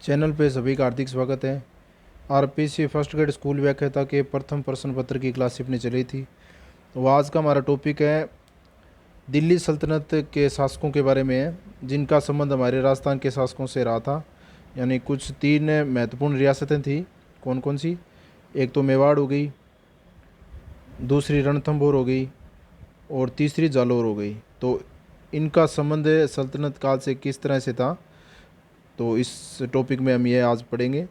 Channel पे सभी का हार्दिक स्वागत है। आरपीसी फर्स्ट ग्रेड स्कूल व्याख्याता के प्रथम प्रश्न पत्र की क्लास अपनी चली थी। तो आज का हमारा टॉपिक है दिल्ली सल्तनत के शासकों के बारे में है, जिनका संबंध हमारे राजस्थान के शासकों से रहा था। यानी कुछ तीन महत्वपूर्ण रियासतें थी। कौन कौन सी? एक तो मेवाड़ हो गई, दूसरी रणथंभौर हो गई और तीसरी जालौर हो गई। तो इनका संबंध सल्तनत काल से किस तरह से था, तो इस टॉपिक में हम ये आज पढ़ेंगे।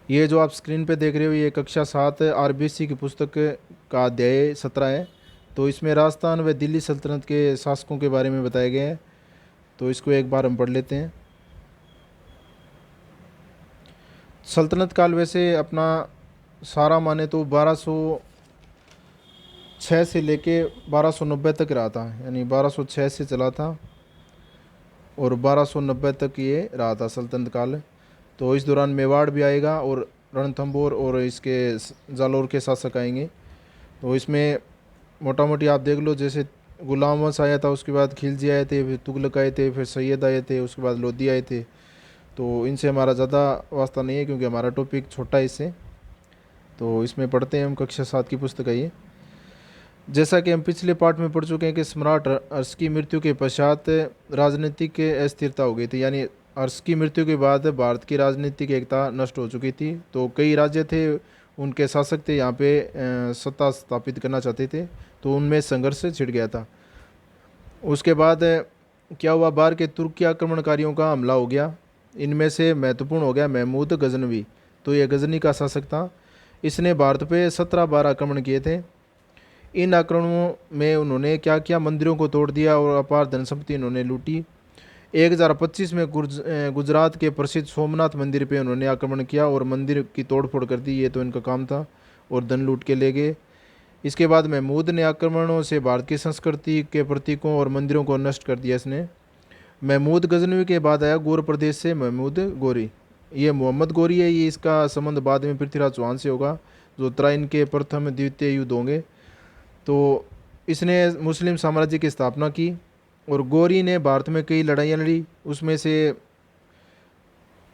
ये जो आप स्क्रीन पे देख रहे हो, ये कक्षा 7 आरबीसी की पुस्तक का अध्याय 17 है। तो इसमें राजस्थान व दिल्ली सल्तनत के शासकों के बारे में बताए गए हैं। तो इसको एक बार हम पढ़ लेते हैं। सल्तनत काल वैसे अपना सारा माने तो 1206 से लेके 1290 तक रहा था। यानी 1206 से चला था और 1290 तक ये रहा था सल्तनत काल। तो इस दौरान मेवाड़ भी आएगा और रणथंभौर और इसके जालौर के शासक आएंगे। तो इसमें मोटा मोटी आप देख लो, जैसे गुलाम वंश आया था, उसके बाद खिलजी आए थे, फिर तुगलक आए थे, फिर सैयद आए थे, उसके बाद लोधी आए थे। तो इनसे हमारा ज़्यादा वास्ता नहीं है क्योंकि हमारा टॉपिक छोटा है इससे। तो इसमें पढ़ते हैं हम कक्षा 7 की पुस्तक है ये। जैसा कि हम पिछले पार्ट में पढ़ चुके हैं कि सम्राट हर्ष की मृत्यु के पश्चात राजनीतिक अस्थिरता हो गई थी। यानी हर्ष की मृत्यु के बाद भारत की राजनीतिक एकता नष्ट हो चुकी थी। तो कई राज्य थे, उनके शासक थे यहाँ पे सत्ता स्थापित करना चाहते थे, तो उनमें संघर्ष छिड़ गया था। उसके बाद क्या हुआ, बाहर के तुर्की आक्रमणकारियों का हमला हो गया। इनमें से महत्वपूर्ण हो गया महमूद गजनवी। तो ये गजनी का शासक था। इसने भारत पे 17 बार आक्रमण किए थे। इन आक्रमणों में उन्होंने क्या किया, मंदिरों को तोड़ दिया और अपार धन संपत्ति उन्होंने लूटी। 1025 में गुजरात के प्रसिद्ध सोमनाथ मंदिर पे उन्होंने आक्रमण किया और मंदिर की तोड़फोड़ कर दी। ये तो इनका काम था और धन लूट के ले गए। इसके बाद महमूद ने आक्रमणों से भारत की संस्कृति के प्रतीकों और मंदिरों को नष्ट कर दिया इसने। महमूद गजनवी के बाद आया गौर प्रदेश से महमूद गौरी। ये मोहम्मद गौरी है। ये इसका संबंध बाद में पृथ्वीराज चौहान से होगा, जो तराइन के प्रथम द्वितीय युद्ध होंगे। तो इसने मुस्लिम साम्राज्य की स्थापना की और गौरी ने भारत में कई लड़ाइयाँ लड़ी। उसमें से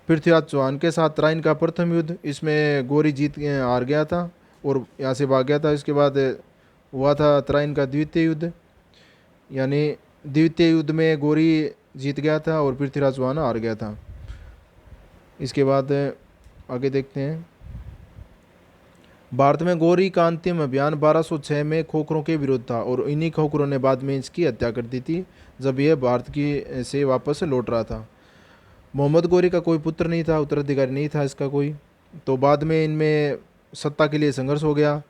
पृथ्वीराज चौहान के साथ तराइन का प्रथम युद्ध, इसमें गौरी हार गया था और यहाँ से भाग गया था। इसके बाद हुआ था तराइन का द्वितीय युद्ध। यानी द्वितीय युद्ध में गौरी जीत गया था और पृथ्वीराज चौहान हार गया था। इसके बाद आगे देखते हैं। भारत में गौरी का अंतिम अभियान 1206 में खोखरों के विरुद्ध था और इन्हीं खोखरों ने बाद में इसकी हत्या कर दी थी, जब यह भारत की से वापस लौट रहा था। मोहम्मद गौरी का कोई पुत्र नहीं था, उत्तराधिकारी नहीं था इसका कोई। तो बाद में इनमें सत्ता के लिए संघर्ष हो गया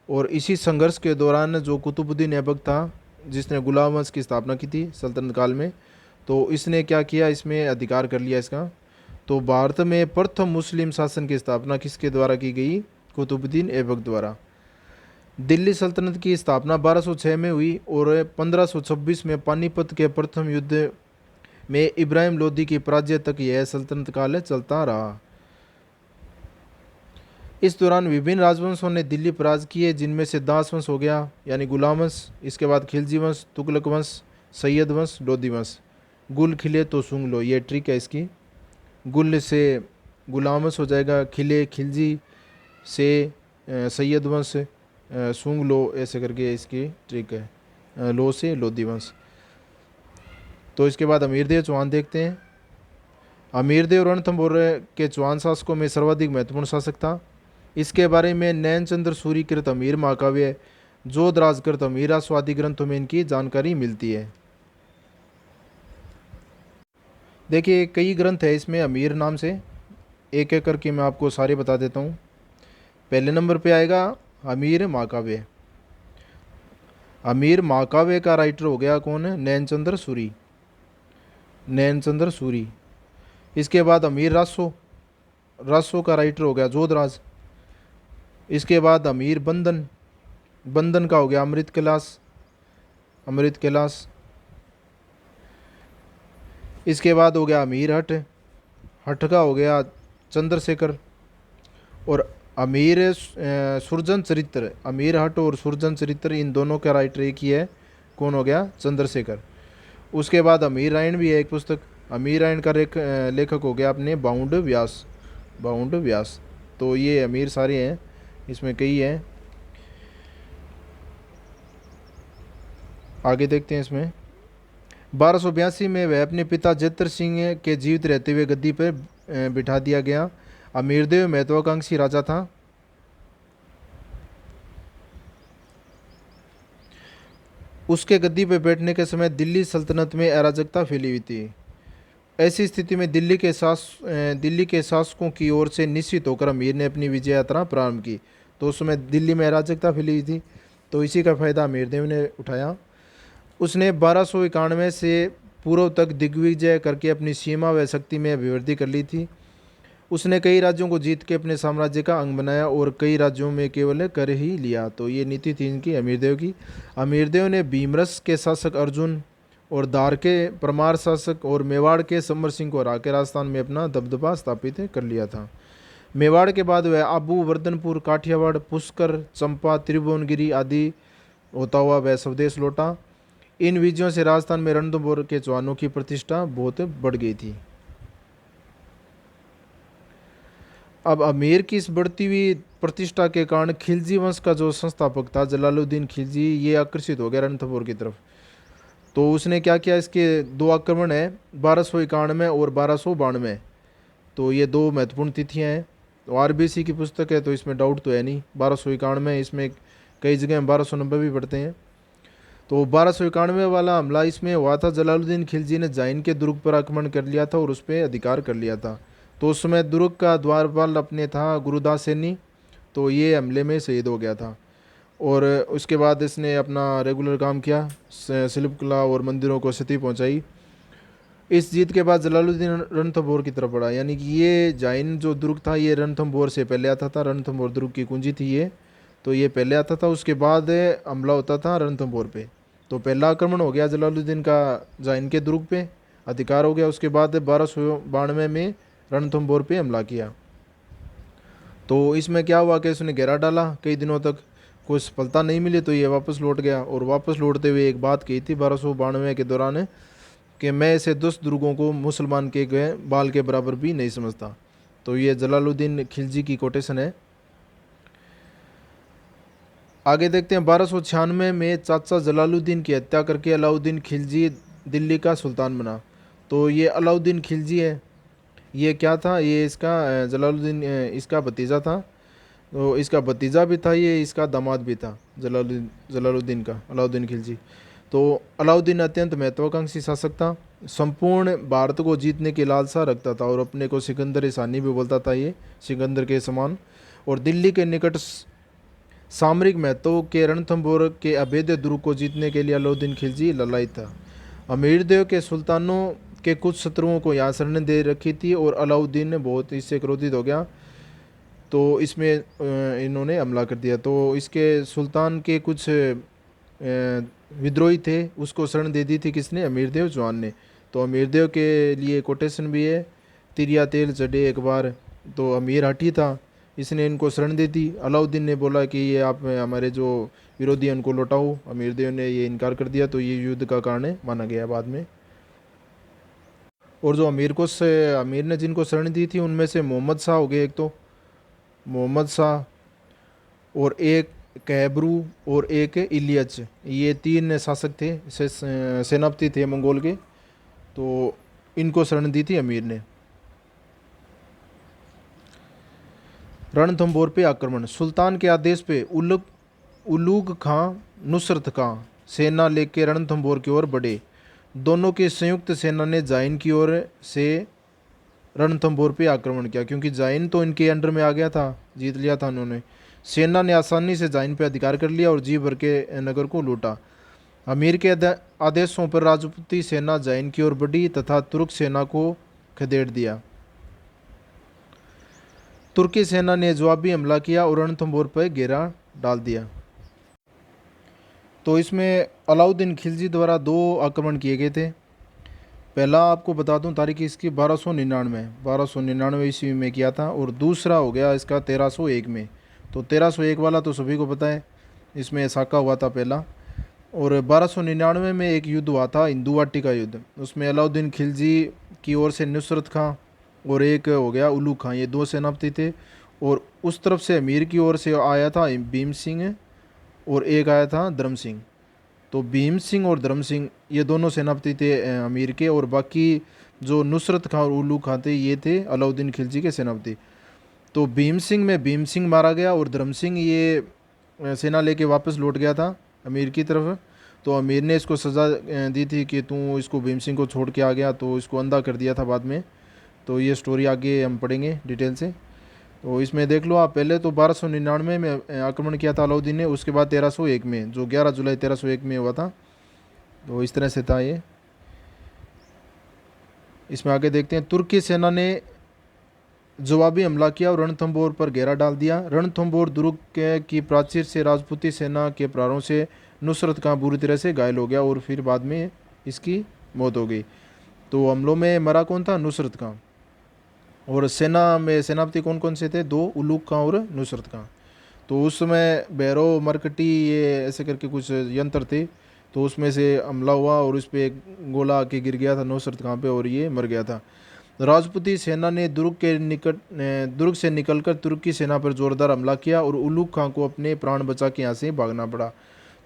और इसी संघर्ष के दौरान जो कुतुबुद्दीन ऐबक था, जिसने गुलाम वंश की स्थापना की थी सल्तनत काल में, तो इसने क्या किया, इसमें अधिकार कर लिया इसका। तो भारत में प्रथम मुस्लिम शासन की स्थापना किसके द्वारा की गई? कुतुबुद्दीन ऐबक द्वारा। दिल्ली सल्तनत की स्थापना 1206 में हुई और 1526 में पानीपत के प्रथम युद्ध में इब्राहिम लोदी की पराजय तक यह सल्तनत काल चलता रहा। इस दौरान विभिन्न राजवंशों ने दिल्ली पर राज किए, जिनमें से दास वंश हो गया यानी गुलाम वंश, इसके बाद खिलजी वंश, तुगलक वंश, सैयद वंश, लोधी वंश। गुल खिले तो सूंघ लो, ये ट्रिक है इसकी। गुल से गुलाम वंश हो जाएगा, खिले खिलजी से सैयद वंश, सूंघ लो ऐसे करके इसकी ट्रिक है, लो से लोधी वंश। तो इसके बाद अमीरदेव चौहान देखते हैं। अमीरदेव रणथंभौर के चौहान शासकों में सर्वाधिक महत्वपूर्ण शासक था। इसके बारे में नैनचंद्र सूरी कृत अमीर महाकाव्य, जोधराज कृत अमीरा स्वादि ग्रंथों में इनकी जानकारी मिलती है। देखिए कई ग्रंथ है इसमें अमीर नाम से, एक एक करके मैं आपको सारे बता देता हूँ। पहले नंबर पे आएगा अमीर महाकाव्य। अमीर महाकाव्य का राइटर हो गया कौन? नैनचंद्र सूरी, नैनचंद्र सूरी। इसके बाद अमीर रासो, रासो का राइटर हो गया जोधराज। इसके बाद अमीर बंदन, बंदन का हो गया अमृत कैलाश, अमृत कैलाश। इसके बाद हो गया अमीर हट, हट का हो गया चंद्रशेखर। और अमीर सुरजन चरित्र, अमीर हट और सुरजन चरित्र, इन दोनों का राइटर एक ही है, कौन हो गया? चंद्रशेखर। उसके बाद अमीर रायण भी है एक पुस्तक, अमीर आयन का लेखक हो गया अपने बाउंड व्यास, बाउंड व्यास। तो ये अमीर सारे हैं, इसमें कई हैं। आगे देखते हैं इसमें। 1282 में वह अपने पिता जत्र सिंह के जीवित रहते हुए गद्दी पर बिठा दिया गया। अमीरदेव महत्वाकांक्षी राजा था। उसके गद्दी पर बैठने के समय दिल्ली सल्तनत में अराजकता फैली हुई थी। ऐसी स्थिति में दिल्ली के शासकों की ओर से निश्चित होकर अमीर ने अपनी विजय यात्रा प्रारंभ की। तो उस समय दिल्ली में अराजकता फैली हुई थी, तो इसी का फायदा अमीरदेव ने उठाया। उसने 1291 से पूर्व तक दिग्विजय करके अपनी सीमा व शक्ति में अभिवृद्धि कर ली थी। उसने कई राज्यों को जीत के अपने साम्राज्य का अंग बनाया और कई राज्यों में केवल कर ही लिया। तो ये नीति थी इनकी, अमीरदेव की। अमीरदेव ने भीमरस के शासक अर्जुन और दार के परमार शासक और मेवाड़ के समर सिंह को हरा के राजस्थान में अपना दबदबा स्थापित कर लिया था। मेवाड़ के बाद वह आबू, वर्धनपुर, काठियावाड़, पुष्कर, चंपा, त्रिभुवनगिरी आदि होता हुआ वह स्वदेश लौटा। इन विजयों से राजस्थान में रणथंभौर के चौहानों की प्रतिष्ठा बहुत बढ़ गई थी। अब अमीर की इस बढ़ती हुई प्रतिष्ठा के कारण खिलजी वंश का जो संस्थापक था जलालुद्दीन खिलजी, ये आकर्षित हो गया रणथंभौर की तरफ। तो उसने क्या किया, इसके दो आक्रमण है, 1291 और 1292। तो ये दो महत्वपूर्ण तिथियां हैं। तो आरबीसी की पुस्तक है, तो इसमें डाउट तो है नहीं। 1291, इसमें कई जगह 1290 भी पढ़ते हैं। तो 1291 वाला हमला इसमें हुआ था, जलालुद्दीन खिलजी ने जाइन के दुर्ग पर आक्रमण कर लिया था और उस पर अधिकार कर लिया था। तो उस समय दुर्ग का द्वारपाल अपने था गुरुदास सैनी, तो ये हमले में शहीद हो गया था। और उसके बाद इसने अपना रेगुलर काम किया, शिल्पकला और मंदिरों को क्षति पहुंचाई। इस जीत के बाद जलालुद्दीन रणथंभौर की तरफ बढ़ा, यानी कि ये जाइन जो दुर्ग था ये रणथंभौर से पहले आता था। रणथंभौर दुर्ग की कुंजी थी ये, तो ये पहले आता था। उसके बाद हमला होता था रणथंभौर पे। तो पहला आक्रमण हो गया जलालुद्दीन का जाइन के दुर्ग पे, अधिकार हो गया। उसके बाद 1292 में रणथंभौर पे हमला किया। तो इसमें क्या हुआ कि उसने घेरा डाला कई दिनों तक, कोई सफलता नहीं मिली, तो ये वापस लौट गया। और वापस लौटते हुए एक बात कही थी 1292 के दौरान कि मैं ऐसे 10 दुर्गों को मुसलमान के गए बाल के बराबर भी नहीं समझता। तो ये जलालुद्दीन खिलजी की कोटेशन है। आगे देखते हैं। 1296 में चाचा जलालुद्दीन की हत्या करके अलाउद्दीन खिलजी दिल्ली का सुल्तान बना। तो ये अलाउद्दीन खिलजी है, ये क्या था, ये इसका जलालुद्दीन इसका भतीजा था। तो इसका भतीजा भी था, ये इसका दामाद भी था जलालुद्दीन का, अलाउद्दीन खिलजी। तो अलाउद्दीन अत्यंत महत्वाकांक्षी शासक था, संपूर्ण भारत को जीतने की लालसा रखता था और अपने को सिकंदर ईसानी भी बोलता था, ये सिकंदर के समान। और दिल्ली के निकट सामरिक महत्व के रणथंभौर के अभेद्य दुर्ग को जीतने के लिए अलाउद्दीन खिलजी ललायित था। अमीरदेव के सुल्तानों के कुछ शत्रुओं को यहाँ शरण दे रखी थी और अलाउद्दीन ने बहुत इससे क्रोधित हो गया, तो इसमें इन्होंने हमला कर दिया। तो इसके सुल्तान के कुछ विद्रोही थे, उसको शरण दे दी थी किसने, अमीरदेव चौहान ने। तो अमीरदेव के लिए कोटेशन भी है, तिरिया तेल चढ़े एक बार। तो अमीर हटी था, इसने इनको शरण दे दी। अलाउद्दीन ने बोला कि ये आप हमारे जो विरोधी हैं उनको लौटाओ, अमीरदेव ने ये इनकार कर दिया। तो ये युद्ध का कारण माना गया बाद में। और जो अमीर ने जिनको शरण दी थी उनमें से मोहम्मद शाह हो गए, एक तो मोहम्मद शाह, और एक कैबरू और एक इलियच, ये 3 शासक थे, सेनापति थे मंगोल के। तो इनको शरण दी थी अमीर ने। रणथंभौर पे आक्रमण। सुल्तान के आदेश पे उलूग खां, नुसरत खां सेना लेके रणथंभौर की ओर बढ़े। दोनों की संयुक्त सेना ने जाइन की ओर से रणथंभौर पे आक्रमण किया, क्योंकि जाइन तो इनके अंडर में आ गया था, जीत लिया था उन्होंने। सेना ने आसानी से जाइन पे अधिकार कर लिया और जी भर के नगर को लूटा। अमीर के आदेशों पर राजपूती सेना जाइन की ओर बढ़ी तथा तुर्क सेना को खदेड़ दिया। तुर्की सेना ने जवाबी हमला किया और रणथंभौर पर घेरा डाल दिया। तो इसमें अलाउद्दीन खिलजी द्वारा 2 आक्रमण किए गए थे। पहला आपको बता दूं तारीख इसकी 1299 ईस्वी में किया था, और दूसरा हो गया इसका 1301 में। तो 1301 वाला तो सभी को पता है, इसमें साका हुआ था पहला। और 1299 में एक युद्ध हुआ था, हिंदू वाटी का युद्ध। उसमें अलाउद्दीन खिलजी की ओर से नुसरत खां और एक हो गया उल्लू खां, ये दो सेनापति थे। और उस तरफ से अमीर की ओर से आया था भीम सिंह और एक आया था धर्म सिंह। तो भीम सिंह और धर्म सिंह ये दोनों सेनापति थे अमीर के, और बाकी जो नुसरत खां और उल्लू खां थे ये थे अलाउद्दीन खिलजी के सेनापति। तो भीम सिंह में भीम सिंह मारा गया और धर्म सिंह ये सेना लेके वापस लौट गया था अमीर की तरफ। तो अमीर ने इसको सज़ा दी थी कि तू इसको भीम सिंह को छोड़ के आ गया, तो इसको अंधा कर दिया था बाद में। तो ये स्टोरी आगे हम पढ़ेंगे डिटेल से। तो इसमें देख लो आप, पहले तो 1299 में आक्रमण किया था अलाउद्दीन ने, उसके बाद 1301 में, जो 11 जुलाई 1301 में हुआ था। तो इस तरह से था ये। इसमें आगे देखते हैं, तुर्की सेना ने जवाबी हमला किया और रणथंभौर पर घेरा डाल दिया। रणथंभौर दुर्ग के की प्राचीर से राजपूती सेना के प्रहारों से नुसरत खां बुरी तरह से घायल हो गया और फिर बाद में इसकी मौत हो गई। तो हमलों में मरा कौन था? नुसरत खां। और सेना में सेनापति कौन कौन से थे? दो, उलूग खां और नुसरत खां। तो उस समय भैरव मरकटी ये ऐसे करके कुछ यंत्र थे, तो उसमें से हमला हुआ और उस पर गोला आके गिर गया था नुसरत खां पे और ये मर गया था। राजपूती सेना ने दुर्ग से निकलकर तुर्की सेना पर जोरदार हमला किया और उलूग खां को अपने प्राण बचा के यहाँ से भागना पड़ा।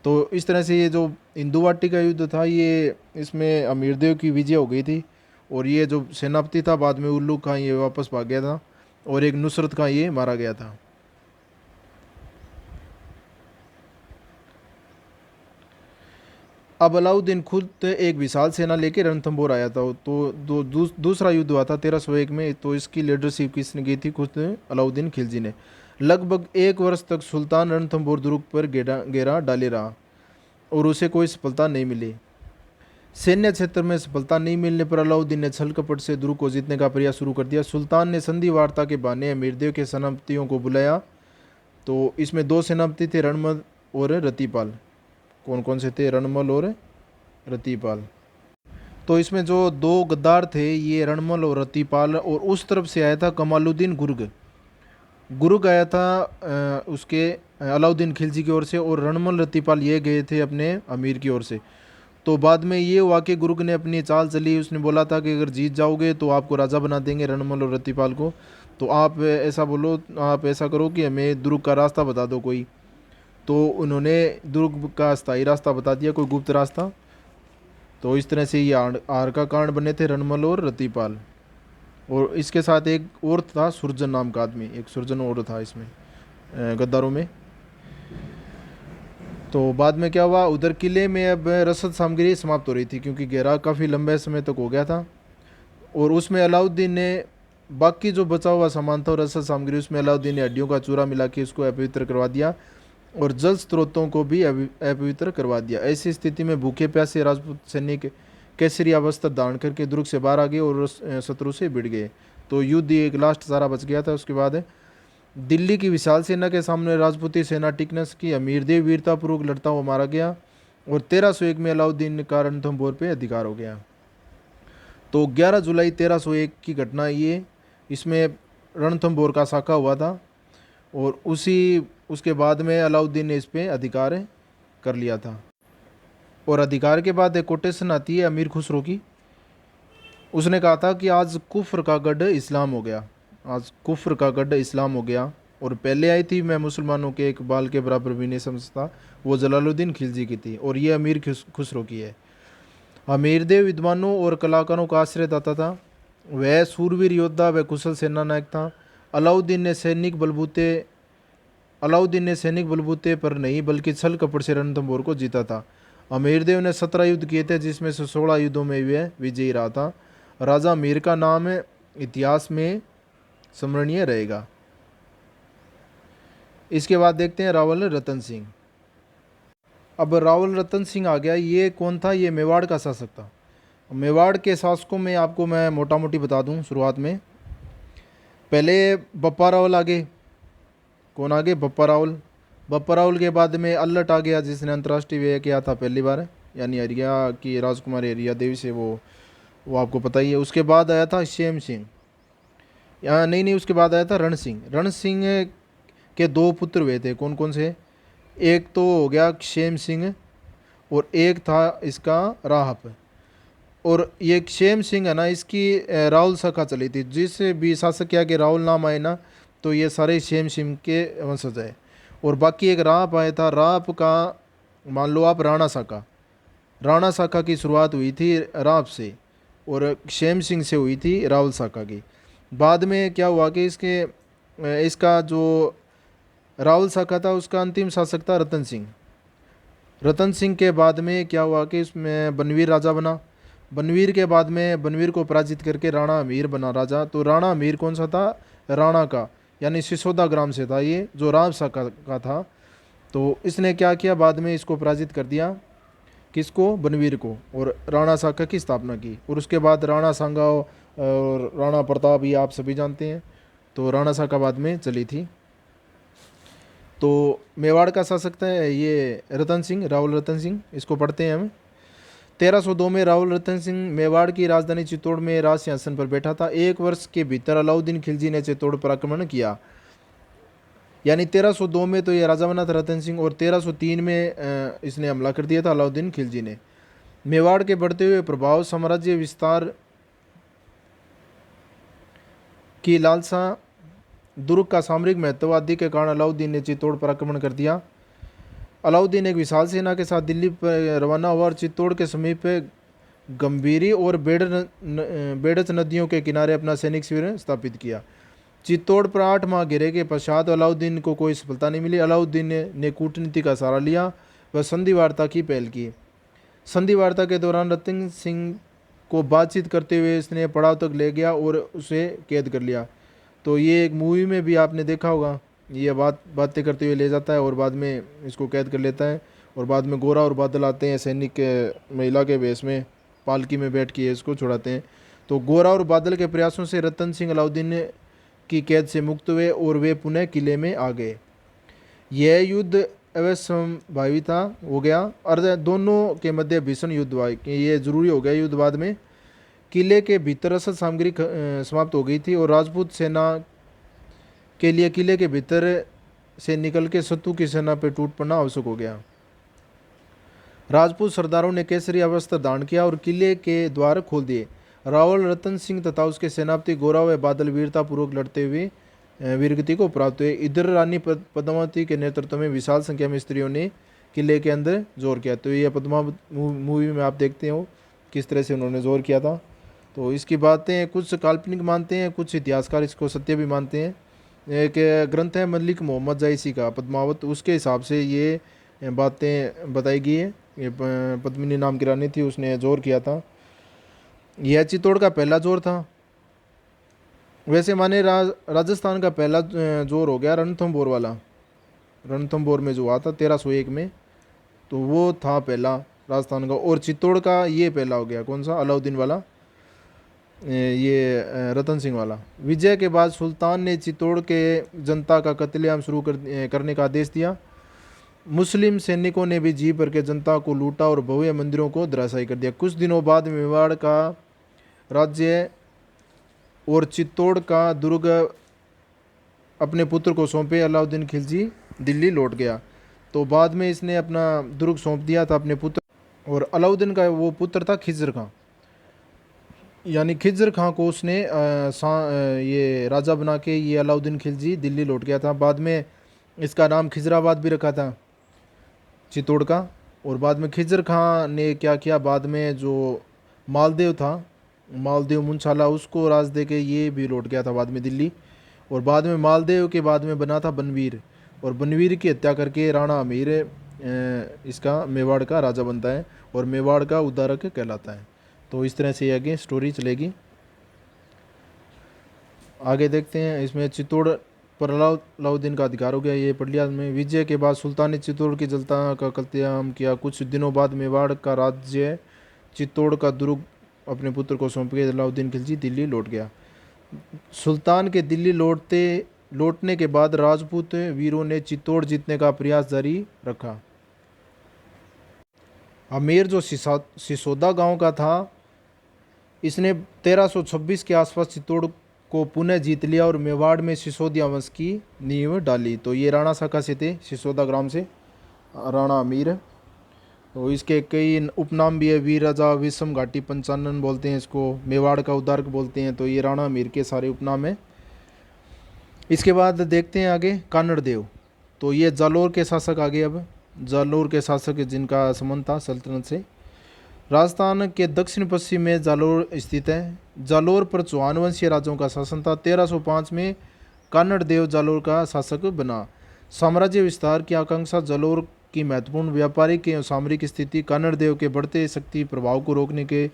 तो इस तरह से ये जो इंदुवाटी का युद्ध था, ये इसमें अमीरदेव की विजय हो गई थी। और ये जो सेनापति था बाद में उल्लू खां, ये वापस भाग गया था और एक नुसरत खां ये मारा गया था। अब अलाउद्दीन खुद एक विशाल सेना लेकर रणथंभौर आया था। तो दूसरा युद्ध हुआ था 1301 में। तो इसकी लीडरशिप किसने की थी? खुद अलाउद्दीन खिलजी ने। लगभग 1 वर्ष तक सुल्तान रणथंभौर दुर्ग पर घेरा डाले रहा और उसे कोई सफलता नहीं मिली। सैन्य क्षेत्र में सफलता नहीं मिलने पर अलाउद्दीन ने छल कपट से दुर्ग को जीतने का प्रयास शुरू कर दिया। सुल्तान ने संधि वार्ता के बहाने अमीरदेव के सेनापतियों को बुलाया। तो इसमें दो सेनापति थे, रणमल और रतिपाल। कौन कौन से थे? रणमल और रतिपाल। तो इसमें जो दो गद्दार थे ये रणमल और रतिपाल, और उस तरफ से आया था कमालुद्दीन गुर्ग आया था उसके अलाउद्दीन खिलजी की ओर से, और रणमल रतिपाल ये गए थे अपने अमीर की ओर से। तो बाद में ये हुआ कि गुर्ग ने अपनी चाल चली, उसने बोला था कि अगर जीत जाओगे तो आपको राजा बना देंगे रणमल और रतिपाल को। तो आप ऐसा बोलो, आप ऐसा करो कि हमें दुर्ग का रास्ता बता दो कोई। तो उन्होंने दुर्ग का स्थायी रास्ता बता दिया, कोई गुप्त रास्ता। तो इस तरह से ये आर का कांड बने थे रणमल और रतिपाल। और इसके साथ एक और था सुरजन नाम का आदमी, एक सुरजन और था इसमें गद्दारों में। तो बाद में क्या हुआ, उधर किले में अब रसद सामग्री समाप्त हो रही थी क्योंकि घेरा काफ़ी लंबे समय तक हो गया था। और उसमें अलाउद्दीन ने बाकी जो बचा हुआ सामान था रसद सामग्री, उसमें अलाउद्दीन ने हड्डियों का चूरा मिला के उसको अपवित्र करवा दिया और जल स्रोतों को भी अपवित्र करवा दिया। ऐसी स्थिति में भूखे प्यासे राजपूत सैनिक केसरी अवस्था धारण करके दुर्ग से बाहर आ गए और शत्रु से भिड़ गए। तो युद्ध एक लास्ट सारा बच गया था। उसके बाद दिल्ली की विशाल सेना के सामने राजपूती सेना टिक न सकी। अमीरदेव वीरतापूर्वक लड़ता हुआ मारा गया और 1301 में अलाउद्दीन का रणथंभौर पे अधिकार हो गया। तो 11 जुलाई 1301 की घटना ये, इसमें रणथंभौर का साका हुआ था और उसके बाद में अलाउद्दीन ने इस पर अधिकार कर लिया था। और अधिकार के बाद एक कोटेशन आती है अमीर खुसरो की। उसने कहा था कि आज कुफ्र का गढ़ इस्लाम हो गया, आज कुफ्र का गढ़ इस्लाम हो गया। और पहले आई थी मैं मुसलमानों के एक बाल के बराबर भी नहीं समझता, वो जलालुद्दीन खिलजी की थी और ये अमीर खुसरो की है। अमीरदेव विद्वानों और कलाकारों का आश्रयदाता था। वह सूरवीर योद्धा व कुशल सेना नायक था। अलाउद्दीन ने सैनिक बलबूते पर नहीं बल्कि छल कपट से रणथंभौर को जीता था। अमीरदेव ने 17 युद्ध किए थे जिसमें से 16 युद्धों में वह विजयी रहा था। राजा अमीर का नाम इतिहास में स्मरणीय रहेगा। इसके बाद देखते हैं रावल रतन सिंह। अब रावल रतन सिंह आ गया। ये कौन था? ये मेवाड़ का शासक था। मेवाड़ के शासकों में आपको मैं मोटा मोटी बता दूं। शुरुआत में पहले बप्पा रावल आगे। कौन आगे? बप्पा रावल। बप्पा रावल के बाद में अल्लट आ गया जिसने अंतर्राष्ट्रीय व्यय किया था पहली बार, यानी हरिया की राजकुमारी हरिया देवी से, वो आपको पता ही है। उसके बाद आया था शेम सिंह, यहाँ नहीं, उसके बाद आया था रण सिंह। रण सिंह के दो पुत्र हुए थे। कौन कौन से? एक तो हो गया शेम सिंह और एक था इसका राहप। और ये क्षेम सिंह है ना, इसकी राहुल शाखा चली थी। जिस भी शासक के आगे राहुल नाम आए ना, तो ये सारे क्षेम सिंह के वंशज है। और बाकी एक राप आया था, राप का मान लो आप राणा शाखा, राणा शाखा की शुरुआत हुई थी राप से, और क्षेम सिंह से हुई थी राहुल शाखा की। बाद में क्या हुआ कि इसका जो राहुल शाखा था उसका अंतिम शासक था रतन सिंह। रतन सिंह के बाद में क्या हुआ कि इसमें बनवीर राजा बना। बनवीर के बाद में बनवीर को पराजित करके राणा अमीर बना राजा। तो राणा अमीर कौन सा था? राणा का, यानी सिसोदा ग्राम से था, ये जो राम शाखा का था। तो इसने क्या किया, बाद में इसको पराजित कर दिया, किसको? बनवीर को, और राणा शाखा की स्थापना की। और उसके बाद राणा सांगा और राणा प्रताप, ये आप सभी जानते हैं। तो राणा शाखा बाद में चली थी। तो मेवाड़ का शासक था ये रतन सिंह, राहुल रतन सिंह, इसको पढ़ते हैं हम। 1302 में राहुल रतन सिंह मेवाड़ की राजधानी चित्तौड़ में राज सिंहासन पर बैठा था। एक वर्ष के भीतर अलाउद्दीन खिलजी ने चित्तौड़ पर आक्रमण किया। यानी 1302 में तो ये राजा बना था रतन सिंह, और 1303 में इसने हमला कर दिया था अलाउद्दीन खिलजी ने। मेवाड़ के बढ़ते हुए प्रभाव, साम्राज्य विस्तार की लालसा, दुर्ग का सामरिक महत्व आदि के कारण अलाउद्दीन ने चित्तौड़ पर आक्रमण कर दिया। अलाउद्दीन एक विशाल सेना के साथ दिल्ली पर रवाना हुआ और चित्तौड़ के समीप गंभीरी और बेड़च नदियों के किनारे अपना सैनिक शिविर स्थापित किया। चित्तौड़ पर 8 माह घेरे के पश्चात अलाउद्दीन को कोई सफलता नहीं मिली। अलाउद्दीन ने कूटनीति का सहारा लिया व संधि वार्ता की पहल की। संधि वार्ता के दौरान रतन सिंह को बातचीत करते हुए इसने पड़ाव तक ले गया और उसे कैद कर लिया। तो ये एक मूवी में भी आपने देखा होगा, ये बातें करते हुए ले जाता है और बाद में इसको कैद कर लेता है। और बाद में गोरा और बादल आते हैं सैनिक के महिला के वेश में, पालकी में बैठ के इसको छुड़ाते हैं। तो गोरा और बादल के प्रयासों से रतन सिंह अलाउद्दीन की कैद से मुक्त हुए और वे पुनः किले में आ गए। यह युद्ध अवश्यंभावी था, हो गया, और दोनों के मध्य भीषण युद्ध हुआ। ये जरूरी हो गया युद्ध। बाद में किले के भीतर रसद सामग्री समाप्त हो गई थी और राजपूत सेना के लिए किले के भीतर से निकल के शत्रु की सेना पर टूट पड़ना आवश्यक हो गया। राजपूत सरदारों ने केसरी वस्त्र धारण किया और किले के द्वार खोल दिए। रावल रतन सिंह तथा उसके सेनापति गोरा व बादल वीरतापूर्वक लड़ते हुए वीरगति को प्राप्त हुए। इधर रानी पद्मावती के नेतृत्व में विशाल संख्या में स्त्रियों ने किले के अंदर जोर किया। तो ये पद्मावती मूवी में आप देखते हो किस तरह से उन्होंने जोर किया था। तो इसकी बातें कुछ काल्पनिक मानते हैं, कुछ इतिहासकार इसको सत्य भी मानते हैं। एक ग्रंथ है मलिक मोहम्मद जायसी का पद्मावत, उसके हिसाब से ये बातें बताई गई है। ये पद्मिनी नाम की रानी थी, उसने जोर किया था। यह चित्तौड़ का पहला जोर था। वैसे माने राजस्थान का पहला जोर हो गया रणथंभौर वाला, रणथंभौर में जो हुआ था 1301 में, तो वो था पहला राजस्थान का। और चित्तौड़ का ये पहला हो गया, कौन सा? अलाउद्दीन वाला, ये रतन सिंह वाला। विजय के बाद सुल्तान ने चित्तौड़ के जनता का कत्लेआम शुरू करने का आदेश दिया। मुस्लिम सैनिकों ने भी जी भर के जनता को लूटा और भव्य मंदिरों को धराशायी कर दिया। कुछ दिनों बाद मेवाड़ का राज्य और चित्तौड़ का दुर्ग अपने पुत्र को सौंपे। अलाउद्दीन खिलजी दिल्ली लौट गया। तो बाद में इसने अपना दुर्ग सौंप दिया था अपने पुत्र, और अलाउद्दीन का वो पुत्र था खिज्र खां, यानी खिज्र खां को उसने ये राजा बना के ये अलाउद्दीन खिलजी दिल्ली लौट गया था। बाद में इसका नाम खिजराबाद भी रखा था चित्तौड़ का। और बाद में खिज्र खां ने क्या किया, बाद में जो मालदेव था, मालदेव मुंशाला, उसको राज दे के ये भी लौट गया था बाद में दिल्ली। और बाद में मालदेव के बाद में बना था बनवीर, और बनवीर की हत्या करके राणा अमीर इसका मेवाड़ का राजा बनता है और मेवाड़ का उद्धारक कहलाता है। तो इस तरह से आगे स्टोरी चलेगी। आगे देखते हैं। इसमें चित्तौड़ पर अलाउद्दीन का अधिकार हो गया, ये पढ़ लिया में। विजय के बाद सुल्तान ने चित्तौड़ की जनता का कत्लेआम किया। कुछ दिनों बाद मेवाड़ का राज्य चित्तौड़ का दुर्ग अपने पुत्र को सौंप के अलाउद्दीन खिलजी दिल्ली लौट गया। सुल्तान के दिल्ली लौटने के बाद राजपूत वीरों ने चित्तौड़ जीतने का प्रयास जारी रखा। अमेर जो सिसोदा गांव का था, इसने 1326 के आसपास चित्तौड़ को पुनः जीत लिया और मेवाड़ में सिसोदिया वंश की नींव डाली। तो ये राणा शाखा से थे, सिसोदा ग्राम से, राणा अमीर। तो इसके कई उपनाम भी है, वीर राजा, विषम घाटी पंचानन बोलते हैं इसको, मेवाड़ का उद्धारक बोलते हैं। तो ये राणा मीर के सारे उपनाम हैं। इसके बाद देखते हैं आगे कानड़ देव। तो ये जालोर के शासक आगे, अब जालोर के शासक जिनका संबंध था सल्तनत से। राजस्थान के दक्षिण पश्चिम में जालोर स्थित है। जालोर पर चौहान वंशीय राजाओं का शासन था। 1305 में कानड़ देव जालोर का शासक बना। साम्राज्य विस्तार की आकांक्षा, जालोर की महत्वपूर्ण व्यापारिक एवं सामरिक स्थिति, कानड़ देव के बढ़ते शक्ति प्रभाव को रोकने के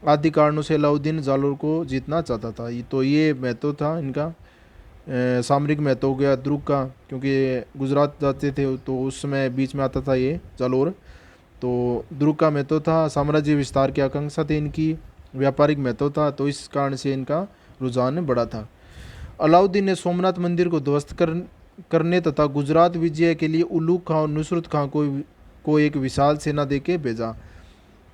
आदि कारणों से अलाउद्दीन जालोर को जीतना चाहता था। तो ये महत्व था इनका, सामरिक महत्व हो गया दुर्ग का, क्योंकि गुजरात जाते थे तो उस समय बीच में आता था ये जालोर। तो दुर्ग का महत्व था, साम्राज्य विस्तार की आकांक्षा थी इनकी, व्यापारिक महत्व था, तो इस कारण से इनका रुझान बढ़ा था। अलाउद्दीन ने सोमनाथ मंदिर को ध्वस्त करने तथा गुजरात विजय के लिए उल्लूक खां और नुसरत खां को एक विशाल सेना देके भेजा।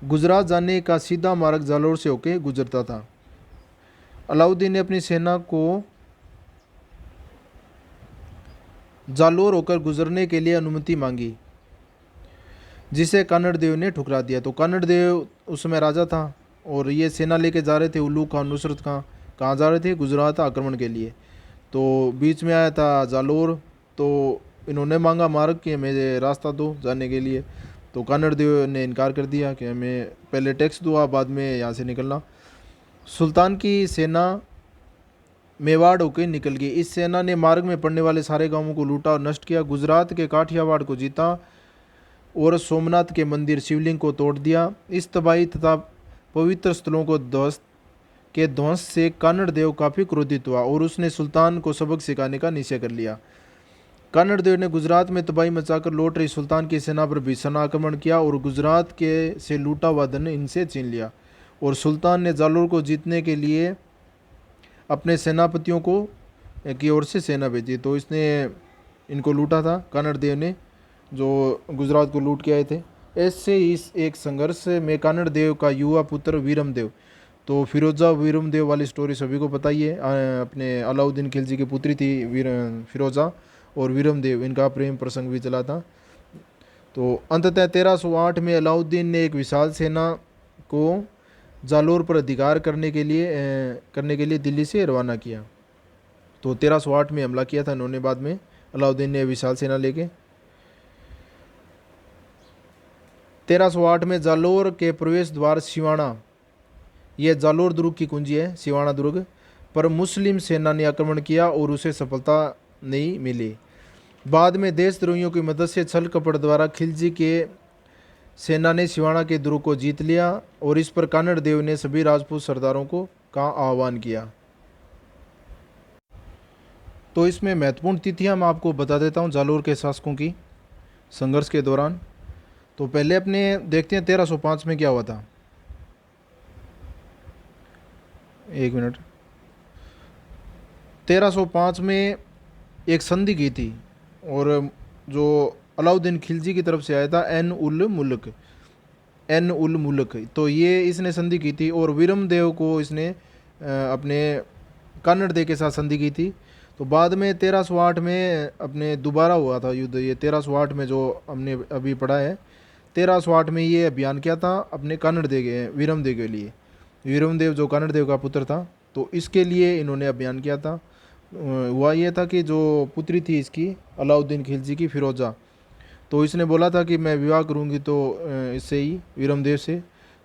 गुजरात जाने का सीधा मार्ग जालोर से होकर गुजरता था। अलाउद्दीन ने अपनी सेना को जालोर होकर गुजरने के लिए अनुमति मांगी, जिसे कन्नड़ देव ने ठुकरा दिया। तो कन्नड़ देव उस समय राजा था और ये सेना लेके जा रहे थे, उल्लू खां, नुसरत खां कहाँ जा रहे थे? गुजरात आक्रमण के लिए। तो बीच में आया था जालोर, तो इन्होंने मांगा मार्ग कि हमें रास्ता दो जाने के लिए। तो कन्नड़ देव ने इनकार कर दिया कि हमें पहले टैक्स दो, आप बाद में यहाँ से निकलना। सुल्तान की सेना मेवाड़ होकर निकल गई। इस सेना ने मार्ग में पड़ने वाले सारे गांवों को लूटा और नष्ट किया। गुजरात के काठियावाड़ को जीता और सोमनाथ के मंदिर शिवलिंग को तोड़ दिया। इस तबाही तथा पवित्र स्थलों को ध्वंस से कन्नड़ देव काफ़ी क्रोधित हुआ और उसने सुल्तान को सबक सिखाने का निश्चय कर लिया। कन्नड़ देव ने गुजरात में तबाही मचाकर लौट रही सुल्तान की सेना पर भीषण आक्रमण किया और गुजरात के से लूटा हुआ धन इनसे छीन लिया। और सुल्तान ने जालोर को जीतने के लिए अपने सेनापतियों को की ओर से सेना भेजी। तो इसने इनको लूटा था कन्नड़ देव ने, जो गुजरात को लूट के आए थे। ऐसे इस एक संघर्ष में कन्नड़ देव का युवा पुत्र वीरम देव, तो फिरोजा वीरम देव वाली स्टोरी सभी को पता ही है, अपने अलाउद्दीन खिलजी की पुत्री थी फिरोजा, और वीरम देव इनका प्रेम प्रसंग भी चला था। तो अंततः 1308 में अलाउद्दीन ने एक विशाल सेना को जालोर पर अधिकार करने के लिए दिल्ली से रवाना किया। तो 1308 में हमला किया था इन्होंने, बाद में अलाउद्दीन ने विशाल सेना लेके। 1308 में जालोर के प्रवेश द्वार सिवाना, यह जालोर दुर्ग की कुंजी है, सिवाना दुर्ग पर मुस्लिम सेना ने आक्रमण किया और उसे सफलता नहीं मिली। बाद में देशद्रोहियों की मदद से छल कपट द्वारा खिलजी के सेना ने सिवाना के दुर्ग को जीत लिया और इस पर कन्नड़ देव ने सभी राजपूत सरदारों का आह्वान किया। तो इसमें महत्वपूर्ण तिथियां मैं आपको बता देता हूं जालोर के शासकों की संघर्ष के दौरान। तो पहले अपने देखते हैं 1305 में क्या हुआ था। एक मिनट। 1305 में एक संधि की थी और जो अलाउद्दीन खिलजी की तरफ से आया था एन उल मुल्क, तो ये इसने संधि की थी और वीरम देव को इसने अपने कन्नड़ देव के साथ संधि की थी। तो बाद में 1308 में अपने दोबारा हुआ था युद्ध, ये 1308 में जो हमने अभी पढ़ा है, 1308 में ये अभियान किया था अपने कन्नड़ देव के वीरम देव के लिए। वीरम देव जो कन्नड़ देव का पुत्र था, तो इसके लिए इन्होंने अभियान किया था। हुआ ये था कि जो पुत्री थी इसकी अलाउद्दीन खिलजी की, फिरोजा, तो इसने बोला था कि मैं विवाह करूंगी तो इससे ही, वीरम देव से।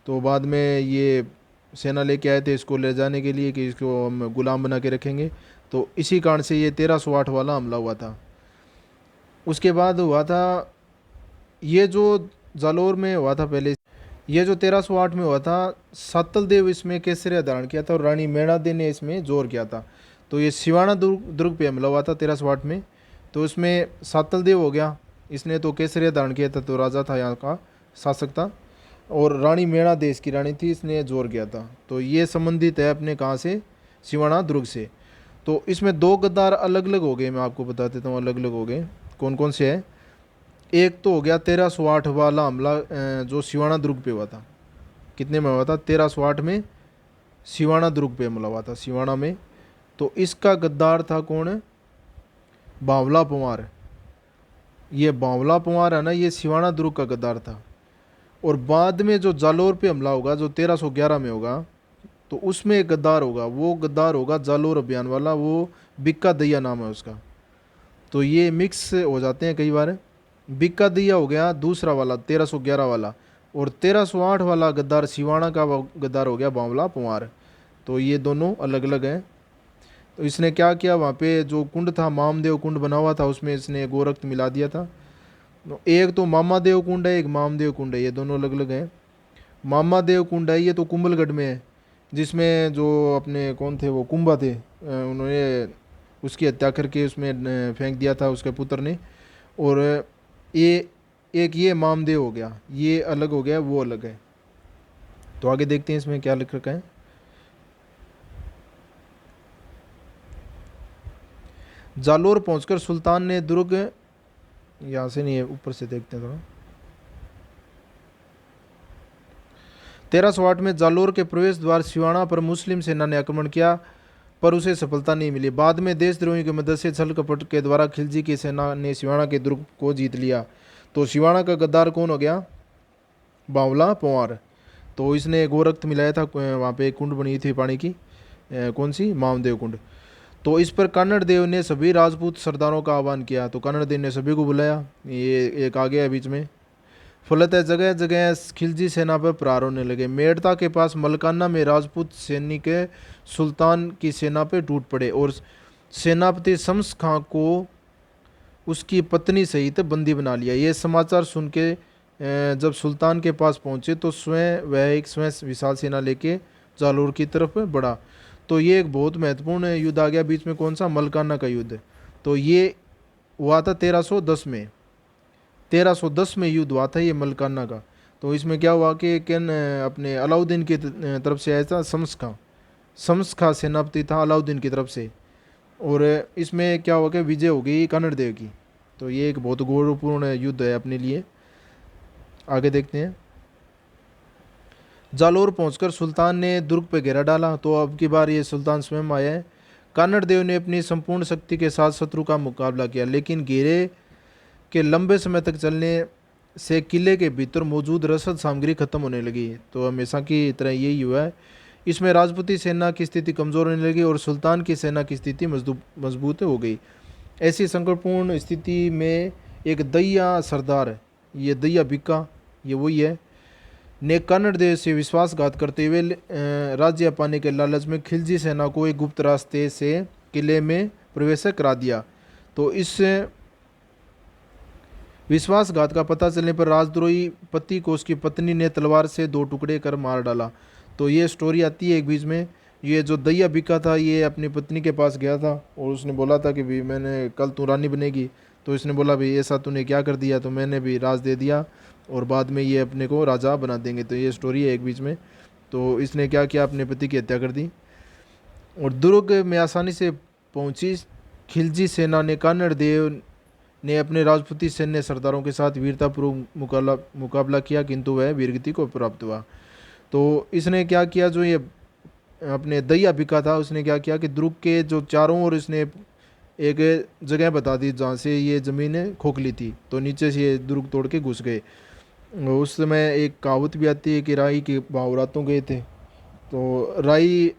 तो बाद में ये सेना लेके आए थे इसको ले जाने के लिए कि इसको हम गुलाम बना के रखेंगे। तो इसी कारण से ये 1308 वाला हमला हुआ था। उसके बाद हुआ था ये जो जालोर में हुआ था पहले, ये जो 1308 में हुआ था, सातल देव इसमें केसरिया धारण किया था और रानी मेणादे ने इसमें जोर किया था। तो ये सिवाना दुर्ग पे हमला हुआ था 1308 में। तो इसमें सातल देव हो गया, इसने तो केसरिया धारण किया था, तो राजा था यहाँ का, शासक था, और रानी मेणा देश की रानी थी, इसने जोर किया था। तो ये संबंधित है अपने कहाँ से? सिवाना दुर्ग से। तो इसमें दो गद्दार अलग अलग हो गए, मैं आपको बता देता हूँ अलग अलग हो गए कौन कौन से हैं। एक तो हो गया 1308 वाला हमला जो सिवाना दुर्ग पे हुआ था। कितने में हुआ था? 1308 में सिवाना दुर्ग पे हमला हुआ था, सिवाना में। तो इसका गद्दार था कौन? बावला पंवार। ये बावला पंवार है ना, ये सिवाना दुर्ग का गद्दार था। और बाद में जो जालोर पे हमला होगा जो 1311 में होगा, तो उसमें एक गद्दार होगा, वो गद्दार होगा जालोर अभियान वाला, वो बिक्का दैया नाम है उसका। तो ये मिक्स हो जाते हैं कई बार। बिक्का दैया हो गया दूसरा वाला 1311 वाला, और 1308 वाला गद्दार सिवाना का गद्दार हो गया बावला पंवार। तो ये दोनों अलग अलग हैं। तो इसने क्या किया, वहाँ पे जो कुंड था मामदेव कुंड बना हुआ था, उसमें इसने गोरक्त मिला दिया था। तो एक तो मामादेव कुंड है, एक मामदेव कुंड है, ये दोनों अलग अलग हैं। मामादेव कुंड है ये तो कुंभलगढ़ में है, जिसमें जो अपने कौन थे वो कुंभा थे, उन्होंने उसकी हत्या करके उसमें फेंक दिया था उसके पुत्र ने। और ये एक ये मामदेव हो गया, ये अलग हो गया, वो अलग है। तो आगे देखते हैं इसमें क्या लिख रखा है। जालोर पहुंचकर सुल्तान ने दुर्ग, यहाँ से नहीं है ऊपर से देखते हैं थोड़ा। 1308 में जालोर के प्रवेश द्वार सिवाना पर मुस्लिम सेना ने आक्रमण किया, पर उसे सफलता नहीं मिली। बाद में देशद्रोहियों की मदद से छल कपट के द्वारा खिलजी की सेना ने सिवाना के दुर्ग को जीत लिया। तो सिवाना का गद्दार कौन हो गया, बावला पंवार। तो इसने गोरक्त मिलाया था, वहाँ पे एक कुंड बनी थी पानी की, कौन सी, मामदेव कुंड। तो इस पर कन्नड़ देव ने सभी राजपूत सरदारों का आह्वान किया, तो कन्नड़ देव ने सभी को बुलाया, ये एक आ गया बीच में। फलतः जगह जगह खिलजी सेना पर प्रहार होने लगे। मेड़ता के पास मलकाना में राजपूत सैनिक सुल्तान की सेना पर टूट पड़े और सेनापति शम्स खां को उसकी पत्नी सहित बंदी बना लिया। ये समाचार सुन के जब सुल्तान के पास पहुंचे तो स्वयं विशाल सेना लेके जालोर की तरफ बढ़ा। तो ये एक बहुत महत्वपूर्ण युद्ध आ गया बीच में, कौन सा, मलकाना का युद्ध। तो ये हुआ था 1310 में, 1310 में युद्ध हुआ था ये मलकाना का। तो इसमें क्या हुआ कि अपने अलाउद्दीन की तरफ से आया था शम्स खां सेनापति था अलाउद्दीन की तरफ से। और इसमें क्या हुआ कि विजय हो गई कन्नड़ देव की। तो ये एक बहुत गौरवपूर्ण युद्ध है अपने लिए। आगे देखते हैं। जालोर पहुंचकर सुल्तान ने दुर्ग पर घेरा डाला। तो अब की बार ये सुल्तान स्वयं आया है। कन्नड़ देव ने अपनी संपूर्ण शक्ति के साथ शत्रु का मुकाबला किया, लेकिन घेरे के लंबे समय तक चलने से किले के भीतर मौजूद रसद सामग्री खत्म होने लगी। तो हमेशा की तरह यही हुआ है। इसमें राजपूती सेना की स्थिति कमज़ोर होने लगी और सुल्तान की सेना की स्थिति मजबूत हो गई। ऐसी संकटपूर्ण स्थिति में एक दैया सरदार, ये दैया बिक्का, ये वही है, ने कन्नड़ देव से विश्वासघात करते हुए राज्य पाने के लालच में खिलजी सेना को एक गुप्त रास्ते से किले में प्रवेश करा दिया। तो इस विश्वासघात का पता चलने पर राजद्रोही पति को उसकी पत्नी ने तलवार से 2 टुकड़े कर मार डाला। तो ये स्टोरी आती है एक बीच में। ये जो दैया बिका था ये अपनी पत्नी के पास गया था और उसने बोला था कि भी मैंने कल तू रानी बनेगी। तो इसने बोला भाई ऐसा तूने क्या कर दिया, तो मैंने भी राज दे दिया और बाद में ये अपने को राजा बना देंगे। तो ये स्टोरी है एक बीच में। तो इसने क्या किया, अपने पति की हत्या कर दी और दुर्ग में आसानी से पहुंची। खिलजी सेना ने कन्नड़ देव ने अपने राजपूती सैन्य सरदारों के साथ वीरतापूर्वक मुकाबला किया, किंतु वह वीरगति को प्राप्त हुआ। तो इसने क्या किया, जो ये अपने दैया बिका था उसने क्या किया कि दुर्ग के जो चारों ओर इसने एक जगह बता दी जहाँ से ये ज़मीन खोखली थी। तो नीचे से ये दुर्ग तोड़ के घुस गए। उस समय एक कहावत भी आती है कि राई के भाव रातों गए थे। तो राई,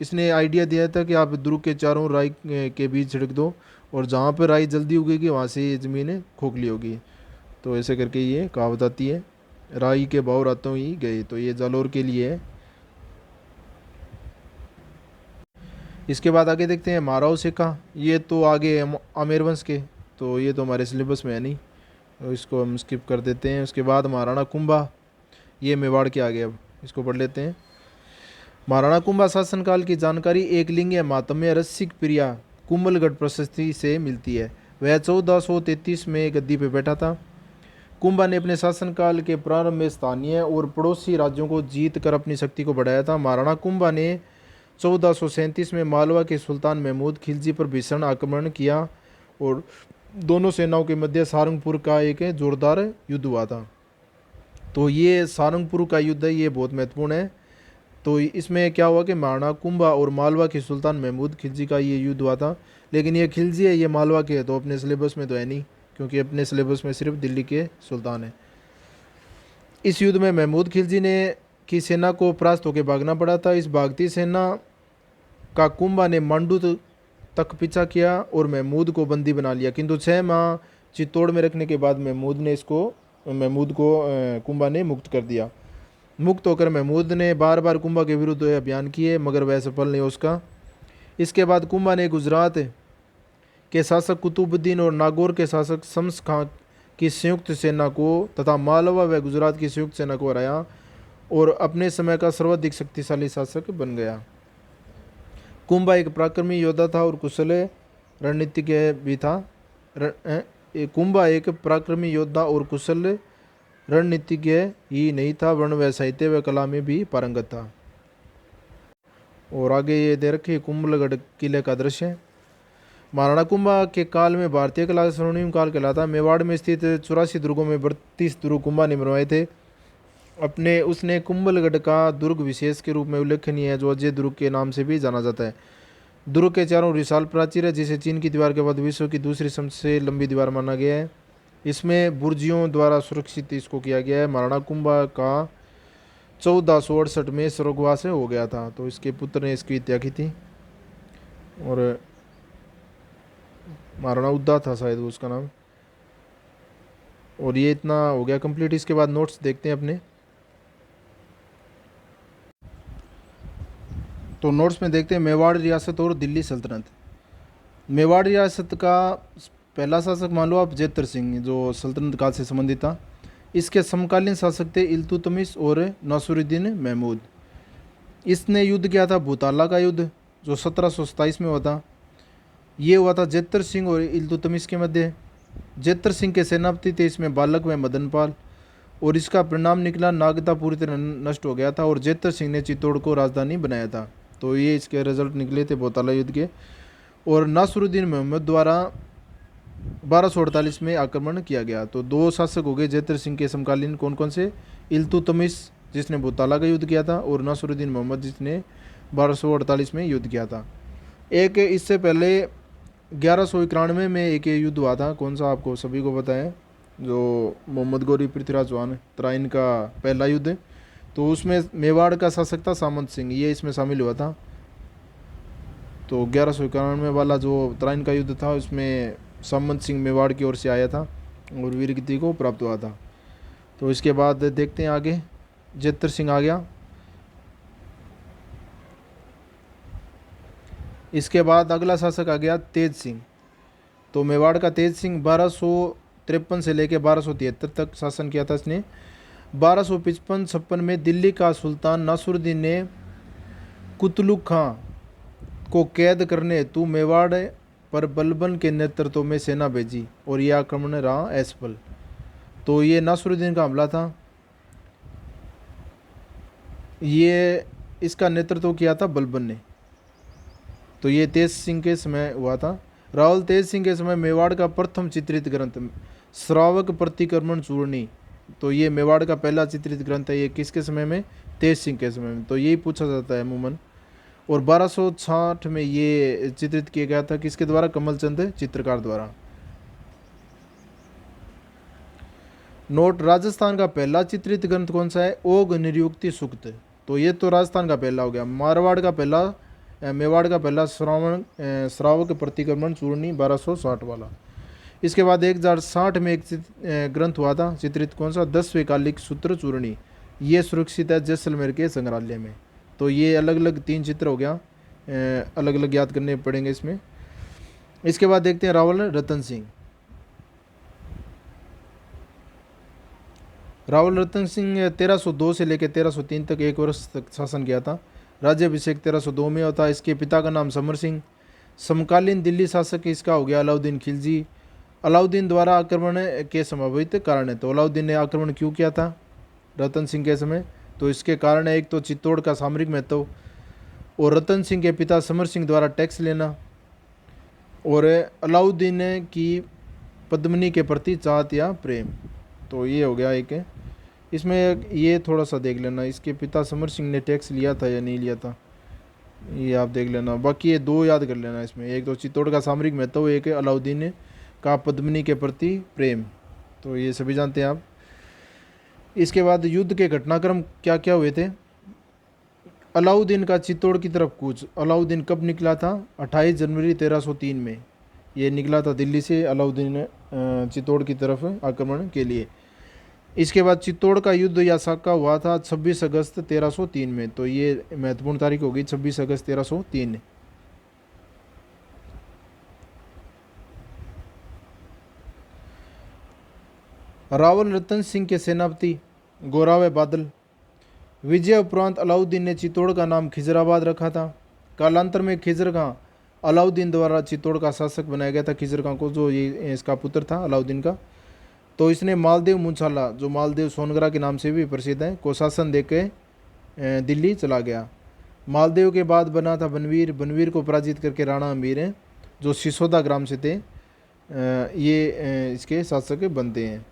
इसने आइडिया दिया था कि आप दुर्ग के चारों राई के बीच छिड़क दो और जहाँ पर राई जल्दी उगेगी वहाँ से ये ज़मीनें खोखली होगी। तो ऐसे करके ये कहावत आती है, राई के भाव रातों ही गए। तो ये जालोर के लिए है। इसके बाद आगे देखते हैं माराव सिक्का। ये तो आगे आमेर वंश के, तो ये तो हमारे सिलेबस में है नहीं, तो इसको हम स्किप कर देते हैं। उसके बाद महाराणा कुंभा, ये मेवाड़ के आगे, अब इसको पढ़ लेते हैं। महाराणा कुंभा शासनकाल की जानकारी एकलिंग मातम्य रसिक प्रिया कुंभलगढ़ प्रशस्ति से मिलती है। वह 1433 में गद्दी पर बैठा था। कुंभा ने अपने शासनकाल के प्रारंभ में स्थानीय और पड़ोसी राज्यों को जीत कर अपनी शक्ति को बढ़ाया था। महाराणा कुंभा ने 1437 में मालवा के सुल्तान महमूद खिलजी पर भीषण आक्रमण किया और दोनों सेनाओं के मध्य सारंगपुर का एक जोरदार युद्ध हुआ था। तो ये सारंगपुर का युद्ध है, ये बहुत महत्वपूर्ण है। तो इसमें क्या हुआ कि महाराणा कुंभा और मालवा के सुल्तान महमूद खिलजी का ये युद्ध हुआ था। लेकिन ये खिलजी है, ये मालवा के है, तो अपने सिलेबस में तो है नहीं, क्योंकि अपने सिलेबस में सिर्फ दिल्ली के सुल्तान है। इस युद्ध में महमूद खिलजी ने की सेना को परास्त होकर भागना पड़ा था। इस भागती सेना का कुंभा ने मांडू तक पीछा किया और महमूद को बंदी बना लिया, किंतु 6 माह चित्तौड़ में रखने के बाद महमूद को कुंभा ने मुक्त कर दिया। मुक्त होकर महमूद ने बार बार कुंभा के विरुद्ध अभियान किए, मगर वह सफल नहीं उसका। इसके बाद कुंभा ने गुजरात के शासक कुतुबुद्दीन और नागौर के शासक शम्स खां की संयुक्त सेना को तथा मालवा व गुजरात की संयुक्त सेना को हराया और अपने समय का सर्वाधिक शक्तिशाली शासक बन गया। कुंभा एक पराक्रमी योद्धा था और कुशल रणनीतिज्ञ भी था। कुंभा एक पराक्रमी योद्धा और कुशल रणनीतिज्ञ ही नहीं था, वर्ण व साहित्य व कला में भी पारंगत था। और आगे ये दे रखे कुंभलगढ़ किले का दृश्य। महाराणा कुंभा के काल में भारतीय कला स्वर्णिम काल कहलाता। मेवाड़ में स्थित 84 दुर्गों में 32 दुर्ग कुंभा ने बनवाए थे। उसने कुंभलगढ़ का दुर्ग विशेष के रूप में उल्लेखनीय है, जो अजय दुर्ग के नाम से भी जाना जाता है। दुर्ग के चारों विशाल प्राचीर है, जिसे चीन की दीवार के बाद विश्व की दूसरी सबसे लंबी दीवार माना गया है। इसमें बुर्जियों द्वारा सुरक्षित इसको किया गया है। महाराणा कुंभा का 1468 में स्वर्गवास हो गया था, तो इसके पुत्र ने इसकी हत्या की थी। और महाराणा उद्दा था शायद उसका नाम। और ये इतना हो गया कंप्लीट। इसके बाद नोट्स देखते हैं अपने। तो नोट्स में देखते हैं मेवाड़ रियासत और दिल्ली सल्तनत। मेवाड़ रियासत का पहला शासक मान लो आप जेतर सिंह, जो सल्तनत काल से संबंधित था। इसके समकालीन शासक थे इल्तुतमिश और नासिरुद्दीन महमूद। इसने युद्ध किया था भूताला का युद्ध, जो 1727 में हुआ था। ये हुआ था जेतर सिंह और इल्तुतमिश के मध्य। जेतर सिंह के सेनापति थे इसमें बालक व मदनपाल, और इसका परिणाम निकला नागदा पूरी तरह नष्ट हो गया था और जेतर सिंह ने चित्तौड़ को राजधानी बनाया था। तो ये इसके रिजल्ट निकले थे भूताला युद्ध के। और नासिरुद्दीन मोहम्मद द्वारा 1248 में आक्रमण किया गया। तो 2 शासक हो गए जेतर सिंह के समकालीन, कौन कौन से? इल्तुतमिश जिसने भूताला का युद्ध किया था, और नासिरुद्दीन मोहम्मद जिसने 1248 में युद्ध किया था। एक इससे पहले 1191 में एक युद्ध हुआ था, कौन सा आपको सभी को पता है, जो मोहम्मद गौरी पृथ्वीराज चौहान तराइन का पहला युद्ध। तो उसमें मेवाड़ का शासक था सामंत सिंह, ये इसमें शामिल हुआ था। तो 1191 वाला जो तराइन का युद्ध था, उसमें सामंत सिंह मेवाड़ की ओर से आया था और वीरगति को प्राप्त हुआ था। तो इसके बाद देखते हैं आगे। जेतर सिंह आ गया। इसके बाद अगला शासक आ गया तेज सिंह। तो मेवाड़ का तेज सिंह 1253 से लेकर 1273 तक शासन किया था इसने। 1255-56 में दिल्ली का सुल्तान नासिरुद्दीन ने कुतलुक खां को कैद करने हेतु मेवाड़ पर बलबन के नेतृत्व में सेना भेजी और यह आक्रमण रहा असफल। तो ये नासिरुद्दीन का हमला था। ये इसका नेतृत्व किया था बलबन ने। तो ये तेज सिंह के समय हुआ था। रावल तेज सिंह के समय मेवाड़ का प्रथम चित्रित ग्रंथ श्रावक प्रतिक्रमण चूर्णी, तो ये मेवाड़ का पहला चित्रित ग्रंथ है। ये किसके समय में? तेज सिंह के समय में। तो यही पूछा जाता है अमूमन। और 1260 में ये चित्रित किया गया था, किसके द्वारा? कमलचंद चित्रकार द्वारा। नोट, राजस्थान का पहला चित्रित ग्रंथ कौन सा है? ओघ निर्युक्ति सूक्त। तो ये तो राजस्थान का पहला हो गया। मेवाड़ का पहला श्रावक प्रतिक्रमण चूर्णी 1260 वाला। इसके बाद 1060 में एक ग्रंथ हुआ था चित्रित, कौन सा? 10वें कालिक सूत्र चूर्णी। ये सुरक्षित है जैसलमेर के संग्रहालय में। तो ये अलग अलग 3 चित्र हो गया, अलग अलग याद करने पड़ेंगे इसमें। इसके बाद देखते हैं रावल रतन सिंह। रावल रतन सिंह 1302 से लेकर 1303 तक 1 वर्ष तक शासन किया था। राज्याभिषेक 1302 में होता। इसके पिता का नाम समर सिंह। समकालीन दिल्ली शासक इसका हो गया अलाउद्दीन खिलजी। अलाउद्दीन द्वारा आक्रमण के संभावित कारण है। तो अलाउद्दीन ने आक्रमण क्यों किया था रतन सिंह के समय? तो इसके कारण है, एक तो चित्तौड़ का सामरिक महत्व, और रतन सिंह के पिता समर सिंह द्वारा टैक्स लेना, और अलाउद्दीन की पद्मिनी के प्रति चाहत या प्रेम। तो ये हो गया एक। इसमें ये थोड़ा सा देख लेना, इसके पिता समर सिंह ने टैक्स लिया था या नहीं लिया था, ये आप देख लेना। बाकी ये 2 याद कर लेना इसमें, एक तो चित्तौड़ का सामरिक महत्व, एक अलाउद्दीन का पद्मिनी के प्रति प्रेम। तो ये सभी जानते हैं आप। इसके बाद युद्ध के घटनाक्रम क्या क्या हुए थे। अलाउद्दीन का चित्तौड़ की तरफ कूच। अलाउद्दीन कब निकला था? 28 जनवरी 1303 में ये निकला था दिल्ली से अलाउद्दीन चित्तौड़ की तरफ आक्रमण के लिए। इसके बाद चित्तौड़ का युद्ध या साका हुआ था 26 अगस्त 1303 में, तो ये महत्वपूर्ण तारीख होगी 26 अगस्त 1303। रावल रतन सिंह के सेनापति गोरावे बादल। विजय उपरांत अलाउद्दीन ने चित्तौड़ का नाम खिजराबाद रखा था। कालांतर में खिजर खां अलाउद्दीन द्वारा चित्तौड़ का शासक बनाया गया था। खिजर खां को, जो ये इसका पुत्र था अलाउद्दीन का, तो इसने मालदेव मुंशाला, जो मालदेव सोनगरा के नाम से भी प्रसिद्ध है, को शासन दे के दिल्ली चला गया। मालदेव के बाद बना था बनवीर। बनवीर को पराजित करके राणा अमीर हैं, जो सिसोदा ग्राम से थे, ये इसके शासक बनते हैं।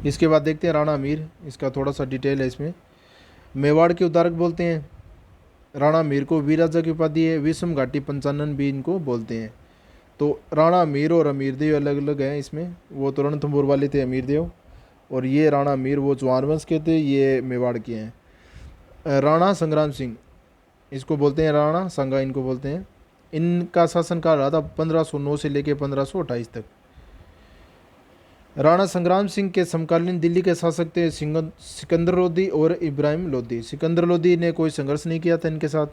इसके बाद देखते हैं राणा अमीर, इसका थोड़ा सा डिटेल है इसमें। मेवाड़ के उद्धारक बोलते हैं राणा अमीर को। वीरराजा की उपाधि है। विषम घाटी पंचानन भी इनको बोलते हैं। तो राणा अमीर और अमीर देव अलग अलग हैं इसमें। वो तो रणथंभौर वाले थे अमीर देव, और ये राणा अमीर वो चौहान वंश के थे, ये मेवाड़ के हैं। राणा संग्राम सिंह, इसको बोलते हैं राणा संगा, इनको बोलते हैं। इनका शासनकाल रहा था 1509 से लेकर 1528 तक। राणा संग्राम सिंह के समकालीन दिल्ली के शासक थे सिकंदर लोदी और इब्राहिम लोदी। सिकंदर लोदी ने कोई संघर्ष नहीं किया था इनके साथ,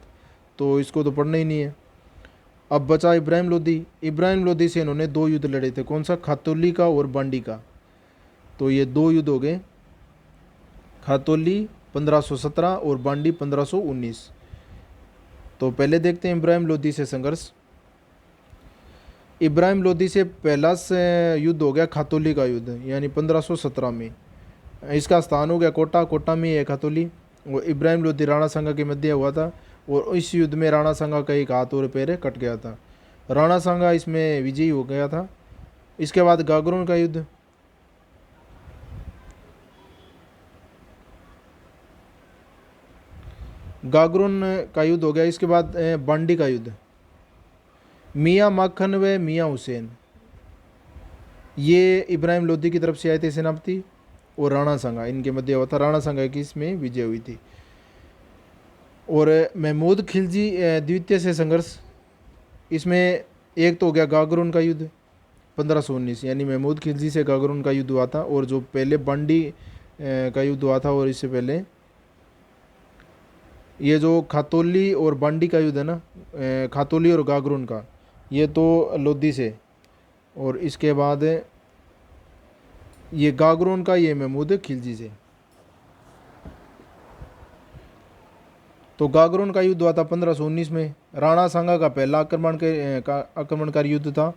तो इसको तो पढ़ना ही नहीं है। अब बचा इब्राहिम लोदी। इब्राहिम लोदी से इन्होंने 2 युद्ध लड़े थे। कौन सा? खातौली का और बांडी का। तो ये 2 युद्ध हो गए, खातौली 1517 और बांडी 1519। तो पहले देखते हैं इब्राहिम लोदी से संघर्ष। इब्राहिम लोदी से पहला से युद्ध हो गया खातौली का युद्ध, यानी 1517 में। इसका स्थान हो गया कोटा। कोटा में है खातौली। और इब्राहिम लोदी राणा संगा के मध्य हुआ था, और इस युद्ध में राणा संगा का एक हाथ और पैर कट गया था। राणा संगा इसमें विजयी हो गया था। इसके बाद गागरोन का युद्ध। गागरोन का युद्ध हो गया। इसके बाद बांडी का युद्ध। मियाँ माखन व मियाँ हुसैन, ये इब्राहिम लोदी की तरफ से आए थे सेनापति, और राणा संगा इनके मध्य हुआ था। राणा संगा की इसमें विजय हुई थी। और महमूद खिलजी द्वितीय से संघर्ष। इसमें एक तो हो गया गागरोन का युद्ध 1519, यानी महमूद खिलजी से गागरोन का युद्ध हुआ था। और जो पहले बांडी का युद्ध हुआ था, और इससे पहले ये जो खातौली और बांडी का युद्ध है ना, खातौली और गागरोन का, ये तो लोदी से, और इसके बाद ये गागरोन का, ये महमूद खिलजी से। तो गागरोन का युद्ध हुआ था 1519 में। राणा सांगा का पहला आक्रमणकारी युद्ध था।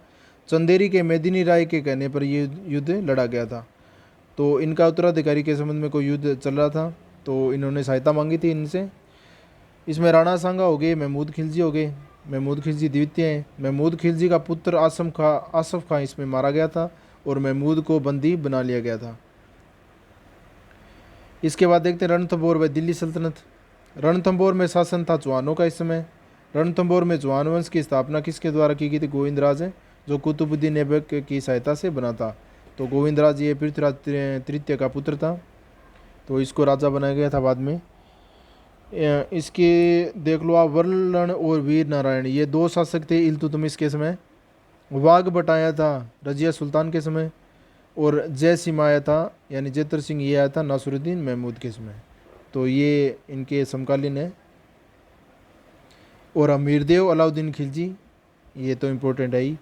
चंदेरी के मेदिनी राय के कहने पर ये युद्ध लड़ा गया था। तो इनका उत्तराधिकारी के संबंध में कोई युद्ध चल रहा था, तो इन्होंने सहायता मांगी थी इनसे। इसमें राणा सांगा हो गए, महमूद खिलजी हो गए। महमूद खिलजी द्वितीय हैं। महमूद खिलजी का पुत्र आसफ खां इसमें मारा गया था, और महमूद को बंदी बना लिया गया था। इसके बाद देखते हैं रणथंभौर व दिल्ली सल्तनत। रणथंभौर में शासन था चौहानों का इस समय। रणथंभौर में चौहान वंश की स्थापना किसके द्वारा की गई थी? गोविंदराज है, जो कुतुबुद्दीन ऐबक की सहायता से बना था। तो गोविंदराज ये पृथ्वीराज तृतीय का पुत्र था, तो इसको राजा बनाया गया था बाद में। इसके देख लो आप, वर्लन और वीर नारायण, ये 2 शासक थे इल्तुतमिश के समय। वाघ बट आया था रजिया सुल्तान के समय, और जय सिंह आया था, यानी जैतर सिंह, ये आया था नासरुद्दीन महमूद के समय। तो ये इनके समकालीन है। और अमीरदेव अलाउद्दीन खिलजी, ये तो इम्पोर्टेंट है ही।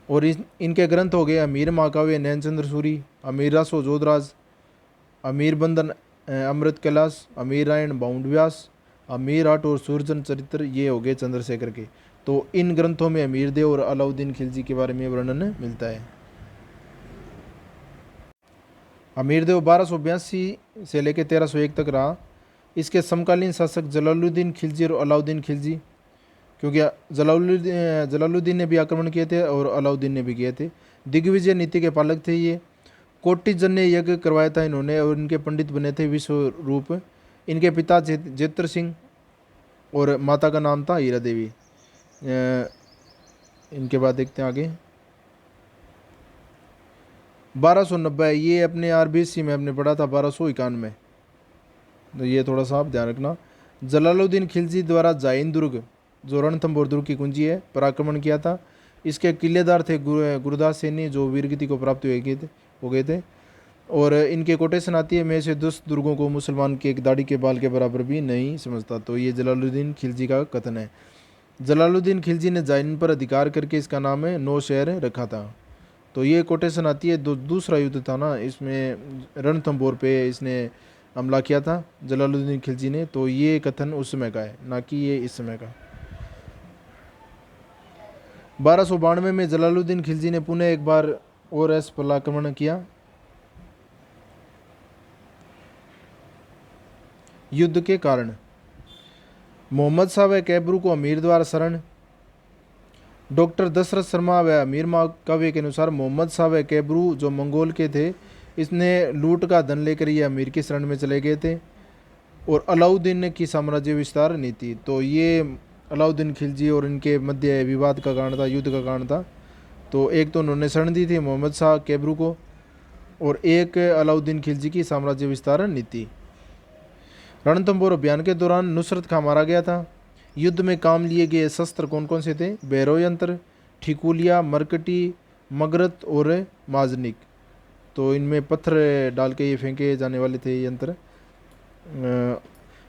और इनके ग्रंथ हो गए अमीर महाकाव्य नैनचंद्र सूरी, अमीर रासो जोधराज, अमीर बंदन अमृत कैलाश, अमीर रायण बाउंड व्यास, अमीर आठ और सूरजन चरित्र, ये हो गए चंद्रशेखर के। तो इन ग्रंथों में अमीरदेव और अलाउद्दीन खिलजी के बारे में वर्णन मिलता है। अमीरदेव 1282 से लेकर 1301 तक रहा। इसके समकालीन शासक जलालुद्दीन खिलजी और अलाउद्दीन खिलजी, क्योंकि जलालुद्दीन ने भी आक्रमण किए थे और अलाउद्दीन ने भी किए थे। दिग्विजय नीति के पालक थे ये। कोटिजन्य यज्ञ करवाया था इन्होंने, और इनके पंडित बने थे विश्व रूप। इनके पिता जेतर सिंह और माता का नाम था हीरा देवी। इनके बाद देखते हैं आगे। 1290 ये अपने RBC में हमने पढ़ा था 1291। तो ये थोड़ा सा आप ध्यान रखना। जलालुद्दीन खिलजी द्वारा जाइन दुर्ग, जो रणथंभौर दुर्ग की कुंजी है, पर आक्रमण किया था। इसके किलेदार थे गुरदास सैनी, जो वीरगति को प्राप्त हो गए थे। और इनके कोटेशन आती है, मैं से 10 दुर्गों को मुसलमान के एक दाढ़ी के बाल के बराबर भी नहीं समझता। तो ये जलालुद्दीन खिलजी का कथन है। जलालुद्दीन खिलजी ने जाइन पर अधिकार करके इसका नाम है नौशहर रखा था। तो ये कोटेशन आती है, दूसरा युद्ध था ना, इसमें रणथंभौर पे इसने हमला किया था जलालुद्दीन खिलजी ने। तो ये कथन उस समय का है, ना कि ये इस समय का। 1292 में जलालुद्दीन खिलजी ने पुनः एक बार और एस पर आक्रमण किया। युद्ध के कारण मोहम्मद शाह व कैबरू को अमीर द्वारा शरण। डॉक्टर दशरथ शर्मा व अमीर काव्य के अनुसार मोहम्मद शाह व कैबरू जो मंगोल के थे, इसने लूट का धन लेकर ये अमीर की शरण में चले गए थे। और अलाउद्दीन की साम्राज्य विस्तार नीति, तो ये अलाउद्दीन खिलजी और इनके मध्य विवाद का कारण था, युद्ध का कारण था। तो एक तो उन्होंने शरण दी थी मोहम्मद शाह कैबरू को, और एक अलाउद्दीन खिलजी की साम्राज्य विस्तार नीति। रणथंभौर अभियान के दौरान नुसरत खां मारा गया था। युद्ध में काम लिए गए शस्त्र कौन कौन से थे? बैरो यंत्र, ठिकुलिया, मरकटी, मगरत और माजनिक। तो इनमें पत्थर डाल के ये फेंके जाने वाले थे यंत्र।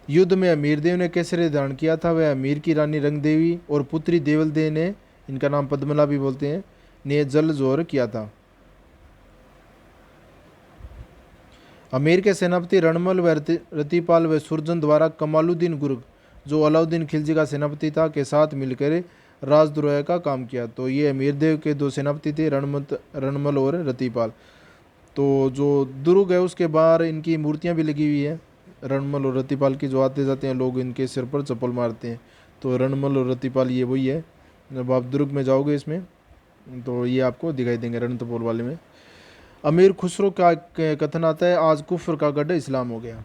युद्ध में अमीर देव ने केसरी धारण किया था। वह अमीर की रानी रंग देवी और पुत्री देवल देव ने, इनका नाम पद्मला भी बोलते हैं, ने जल जोर किया था। अमीर के सेनापति रणमल व रतिपाल व सुरजन द्वारा कमालुद्दीन गुर्ग, जो अलाउद्दीन खिलजी का सेनापति था, के साथ मिलकर राजद्रोह का काम किया। तो ये अमीर देव के दो सेनापति थे, रणमल और रतिपाल। तो जो दुर्ग है उसके बाहर इनकी मूर्तियां भी लगी हुई है, रणमल और रतिपाल की, जो आते जाते हैं लोग इनके सिर पर चप्पल मारते हैं। तो रणमल और रतिपाल ये वही है। जब आप दुर्ग में जाओगे इसमें तो ये आपको दिखाई देंगे रणथंभौर वाले में। अमीर खुसरो का कथन आता है, आज कुफ्र का गढ़ इस्लाम हो गया।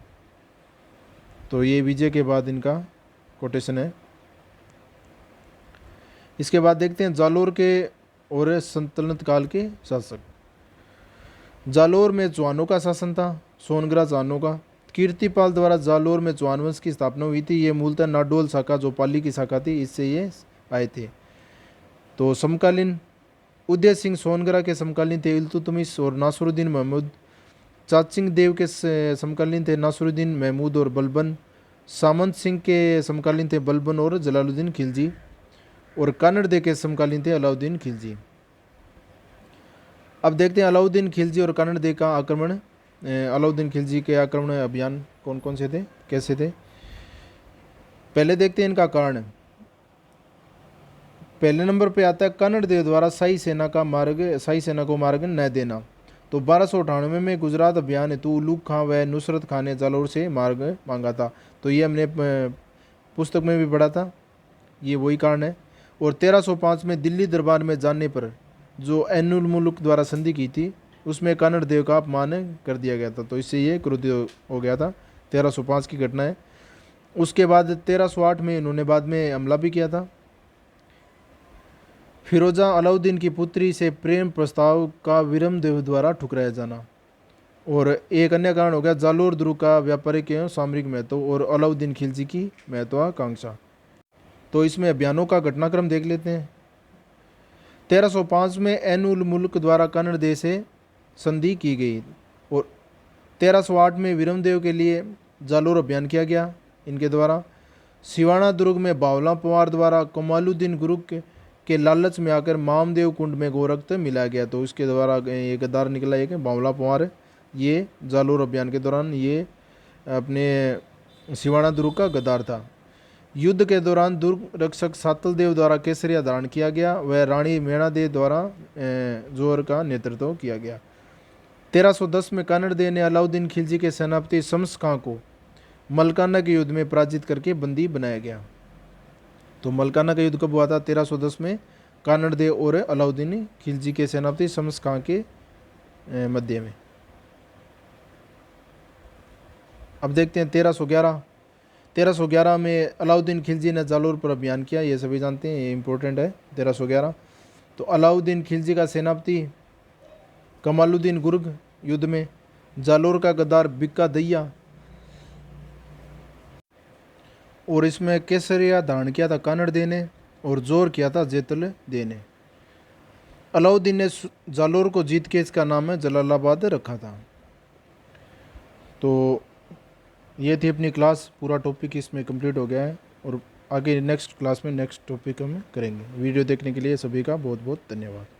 तो ये विजय के बाद इनका कोटेशन है। इसके बाद देखते हैं जालोर के और सल्तनत काल के शासक। जालोर में चौहानों का शासन था, सोनग्रा चौहानों का। कीर्तिपाल द्वारा जालोर में चौहान वंश की स्थापना हुई थी। ये मूलतः नाडोल शाखा, जो पाली की शाखा थी, इससे ये आए थे। तो समकालीन उदय सिंह सोनगरा के समकालीन थे इल्तुतमिश और नासरुद्दीन महमूद। चाचिंग देव के समकालीन थे नासरुद्दीन महमूद और बलबन। सामंत सिंह के समकालीन थे बलबन और जलालुद्दीन खिलजी। और कानड़ देव के समकालीन थे अलाउद्दीन खिलजी। अब देखते हैं अलाउद्दीन खिलजी और कानड़ देव का आक्रमण। अलाउद्दीन खिलजी के आक्रमण अभियान कौन कौन से थे, कैसे थे? पहले देखते हैं इनका कारण। पहले नंबर पे आता है कन्नड़ देव द्वारा शाही सेना को मार्ग न देना। तो 1298 में गुजरात अभियान हेतु उलूग खां व नुसरत खां ने जालोर से मार्ग मांगा था। तो ये हमने पुस्तक में भी पढ़ा था, ये वही कारण है। और 1305 में दिल्ली दरबार में जाने पर जो एनुल मुल्क द्वारा संधि की थी, उसमें कन्नड़ देव का अपमान कर दिया गया था। तो इससे ये क्रुद्ध हो गया था। 1305 की घटना है। उसके बाद 1308 में इन्होंने बाद में हमला भी किया था। फिरोजा अलाउद्दीन की पुत्री से प्रेम प्रस्ताव का विरमदेव द्वारा ठुकराया जाना। और एक अन्य कारण हो गया जालोर दुर्ग का व्यापारिक एवं सामरिक महत्व और अलाउद्दीन खिलजी की महत्वाकांक्षा। तो इसमें अभियानों का घटनाक्रम देख लेते हैं। 1305 में एन उल मुल्क द्वारा कन्नड़ देव से संधि की गई और 1308 में विरमदेव के लिए जालोर अभियान किया गया इनके द्वारा। सिवाना दुर्ग में बावला पवार द्वारा कमालुद्दीन गुर्ग के लालच में आकर मामदेव कुंड में गोरक्त मिलाया गया। तो इसके द्वारा एक गद्दार निकला एक बावला पवार, ये जालोर अभियान के दौरान ये अपने सिवाना दुर्ग का गद्दार था। युद्ध के दौरान दुर्ग रक्षक सातल देव द्वारा केसरिया धारण किया गया व रानी मेणा देव द्वारा जोर का नेतृत्व किया गया। 1310 में कन्नड़ देव ने अलाउद्दीन खिलजी के सेनापति शम्स खां को मलकाना के युद्ध में पराजित करके बंदी बनाया गया। तो मलकाना का युद्ध कब हुआ था? 1310 में कन्नड़ देव और अलाउद्दीन खिलजी के सेनापति शम्स खां के मध्य में। अब देखते हैं 1311 में अलाउद्दीन खिलजी ने जालोर पर अभियान किया, ये सभी जानते हैं, ये इंपॉर्टेंट है। 1311 तो अलाउद्दीन खिलजी का सेनापति कमालुद्दीन गुर्ग युद्ध में, जालोर का गद्दार बिक्का दैया, और इसमें केसरिया धारण किया था कानड़ दे ने और जोर किया था जेतल दे ने। अलाउद्दीन ने जालोर को जीत के इसका नाम है जलालाबाद रखा था। तो ये थी अपनी क्लास, पूरा टॉपिक इसमें कंप्लीट हो गया है और आगे नेक्स्ट क्लास में नेक्स्ट टॉपिक हम करेंगे। वीडियो देखने के लिए सभी का बहुत बहुत धन्यवाद।